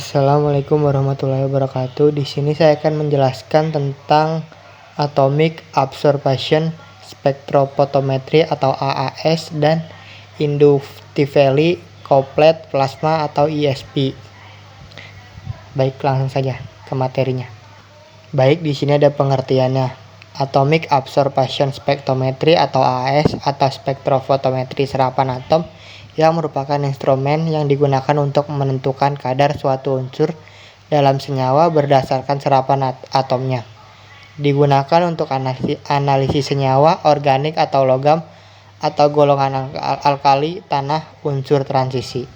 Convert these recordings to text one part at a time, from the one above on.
Assalamualaikum warahmatullahi wabarakatuh. Di sini saya akan menjelaskan tentang Atomic Absorption Spectrophotometry atau AAS dan Inductively Coupled Plasma atau ISP. Baik, langsung saja ke materinya. Baik, di sini ada pengertiannya. Atomic Absorption Spectrometry atau AAS atau spektrofotometri serapan atom yang merupakan instrumen yang digunakan untuk menentukan kadar suatu unsur dalam senyawa berdasarkan serapan atomnya. Digunakan untuk analisis senyawa, organik atau logam, atau golongan alkali, tanah, unsur transisi.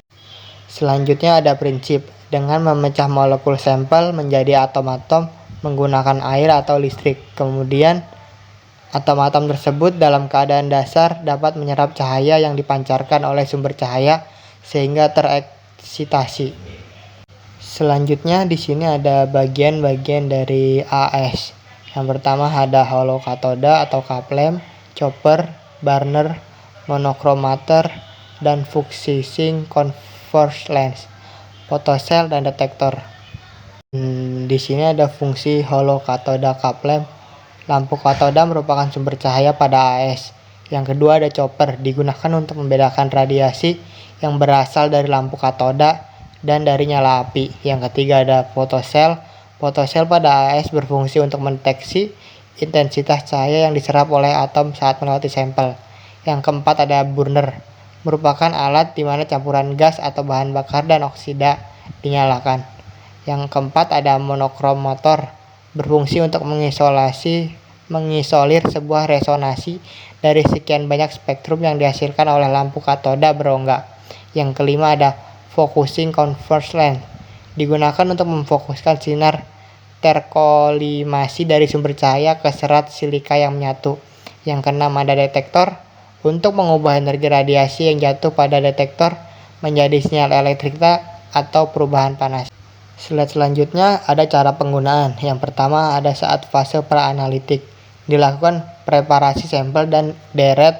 Selanjutnya ada prinsip. Dengan memecah molekul sampel menjadi atom-atom menggunakan air atau listrik. Kemudian atom-atom tersebut dalam keadaan dasar dapat menyerap cahaya yang dipancarkan oleh sumber cahaya sehingga tereksitasi. Selanjutnya di sini ada bagian-bagian dari AS. Yang pertama ada holokatoda atau kaplem, chopper, burner, monochromator, dan focusing converse lens, photocell, dan detektor. Di sini ada fungsi holokatoda kaplem. Lampu katoda merupakan sumber cahaya pada AS. Yang kedua ada chopper, digunakan untuk membedakan radiasi yang berasal dari lampu katoda dan dari nyala api. Yang ketiga ada photocell. Photocell pada AS berfungsi untuk mendeteksi intensitas cahaya yang diserap oleh atom saat melewati sampel. Yang keempat ada burner, merupakan alat di mana campuran gas atau bahan bakar dan oksida dinyalakan. Yang keempat ada monochromator, berfungsi untuk mengisolir sebuah resonansi dari sekian banyak spektrum yang dihasilkan oleh lampu katoda berongga. Yang kelima ada focusing converse lens, digunakan untuk memfokuskan sinar terkolimasi dari sumber cahaya ke serat silika yang menyatu. Yang keenam ada detektor, untuk mengubah energi radiasi yang jatuh pada detektor menjadi sinyal elektrik atau perubahan panas. Slide selanjutnya ada cara penggunaan. Yang pertama ada saat fase pra-analitik. Dilakukan preparasi sampel dan deret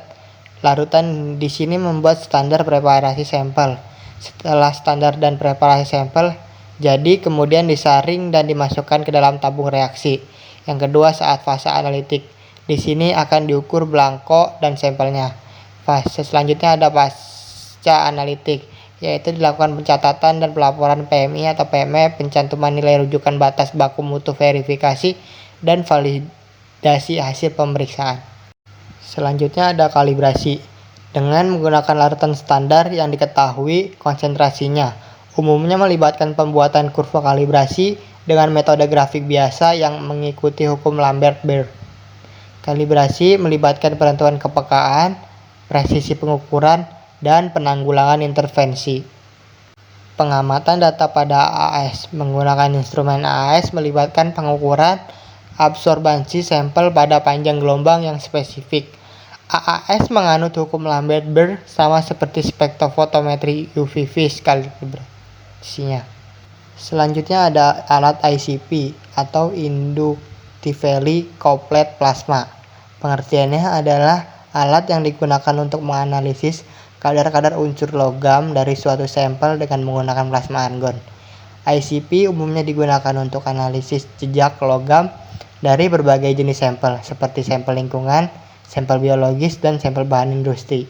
larutan. Di sini membuat standar preparasi sampel. Setelah standar dan preparasi sampel jadi, kemudian disaring dan dimasukkan ke dalam tabung reaksi. Yang kedua saat fase analitik. Di sini akan diukur belangko dan sampelnya. Fase selanjutnya ada pasca analitik, yaitu dilakukan pencatatan dan pelaporan PMI atau PME, pencantuman nilai rujukan batas baku mutu, verifikasi, dan validasi hasil pemeriksaan. Selanjutnya ada kalibrasi. Dengan menggunakan larutan standar yang diketahui konsentrasinya, umumnya melibatkan pembuatan kurva kalibrasi dengan metode grafik biasa yang mengikuti hukum Lambert-Beer. Kalibrasi melibatkan penentuan kepekaan, presisi pengukuran, dan penanggulangan intervensi. Pengamatan data pada AAS. Menggunakan instrumen AAS melibatkan pengukuran absorbansi sampel pada panjang gelombang yang spesifik. AAS menganut hukum Lambert-Beer sama seperti spektrofotometri UV kalibrasinya. Selanjutnya ada alat ICP atau Inductively Coupled Plasma. Pengertiannya adalah alat yang digunakan untuk menganalisis kadar-kadar unsur logam dari suatu sampel dengan menggunakan plasma argon. ICP umumnya digunakan untuk analisis jejak logam dari berbagai jenis sampel, seperti sampel lingkungan, sampel biologis, dan sampel bahan industri.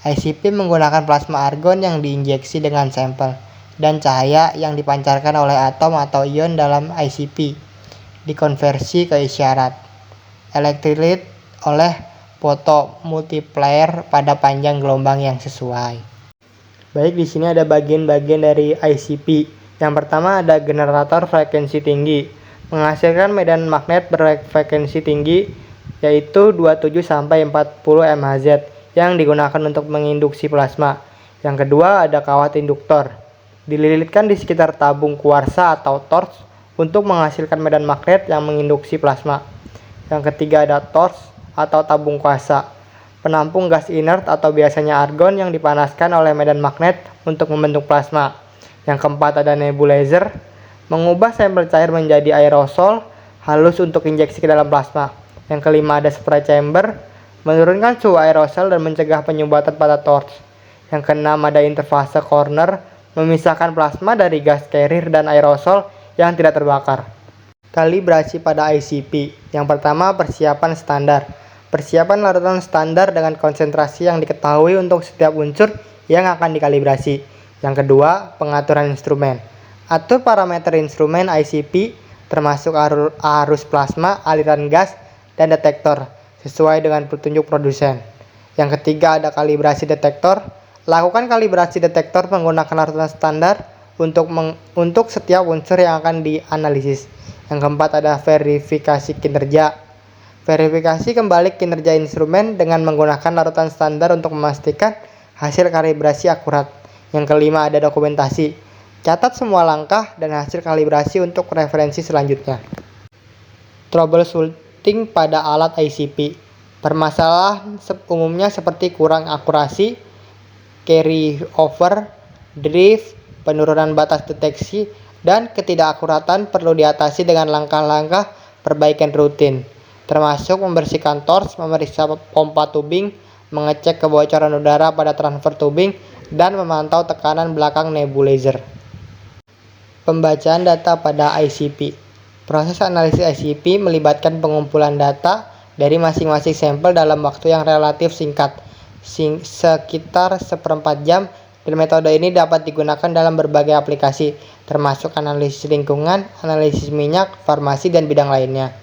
ICP menggunakan plasma argon yang diinjeksi dengan sampel, dan cahaya yang dipancarkan oleh atom atau ion dalam ICP dikonversi ke isyarat elektrit oleh fotomultiplier pada panjang gelombang yang sesuai. Baik, di sini ada bagian-bagian dari ICP. Yang pertama ada generator frekuensi tinggi, menghasilkan medan magnet berfrekuensi tinggi yaitu 27 sampai 40 MHz yang digunakan untuk menginduksi plasma. Yang kedua ada kawat induktor, dililitkan di sekitar tabung kuarsa atau torch untuk menghasilkan medan magnet yang menginduksi plasma. Yang ketiga ada torch atau tabung kuasa, penampung gas inert atau biasanya argon yang dipanaskan oleh medan magnet untuk membentuk plasma. Yang keempat ada nebulizer, mengubah sampel cair menjadi aerosol halus untuk injeksi ke dalam plasma. Yang kelima ada spray chamber, menurunkan suhu aerosol dan mencegah penyumbatan pada torch. Yang keenam ada interfase corner, memisahkan plasma dari gas carrier dan aerosol yang tidak terbakar. Kalibrasi pada ICP. Yang pertama, persiapan standar. Persiapan larutan standar dengan konsentrasi yang diketahui untuk setiap unsur yang akan dikalibrasi. Yang kedua, pengaturan instrumen. Atur parameter instrumen ICP termasuk arus plasma, aliran gas, dan detektor sesuai dengan petunjuk produsen. Yang ketiga, ada kalibrasi detektor. Lakukan kalibrasi detektor menggunakan larutan standar untuk setiap unsur yang akan dianalisis. Yang keempat, ada verifikasi kinerja. Verifikasi kembali kinerja instrumen dengan menggunakan larutan standar untuk memastikan hasil kalibrasi akurat. Yang kelima, ada dokumentasi. Catat semua langkah dan hasil kalibrasi untuk referensi selanjutnya. Troubleshooting pada alat ICP. Permasalahan umumnya seperti kurang akurasi, carry over, drift, penurunan batas deteksi, dan ketidakakuratan perlu diatasi dengan langkah-langkah perbaikan rutin, termasuk membersihkan torch, memeriksa pompa tubing, mengecek kebocoran udara pada transfer tubing, dan memantau tekanan belakang nebulizer. Pembacaan data pada ICP. Proses analisis ICP melibatkan pengumpulan data dari masing-masing sampel dalam waktu yang relatif singkat, sekitar 1/4 jam, dan metode ini dapat digunakan dalam berbagai aplikasi, termasuk analisis lingkungan, analisis minyak, farmasi, dan bidang lainnya.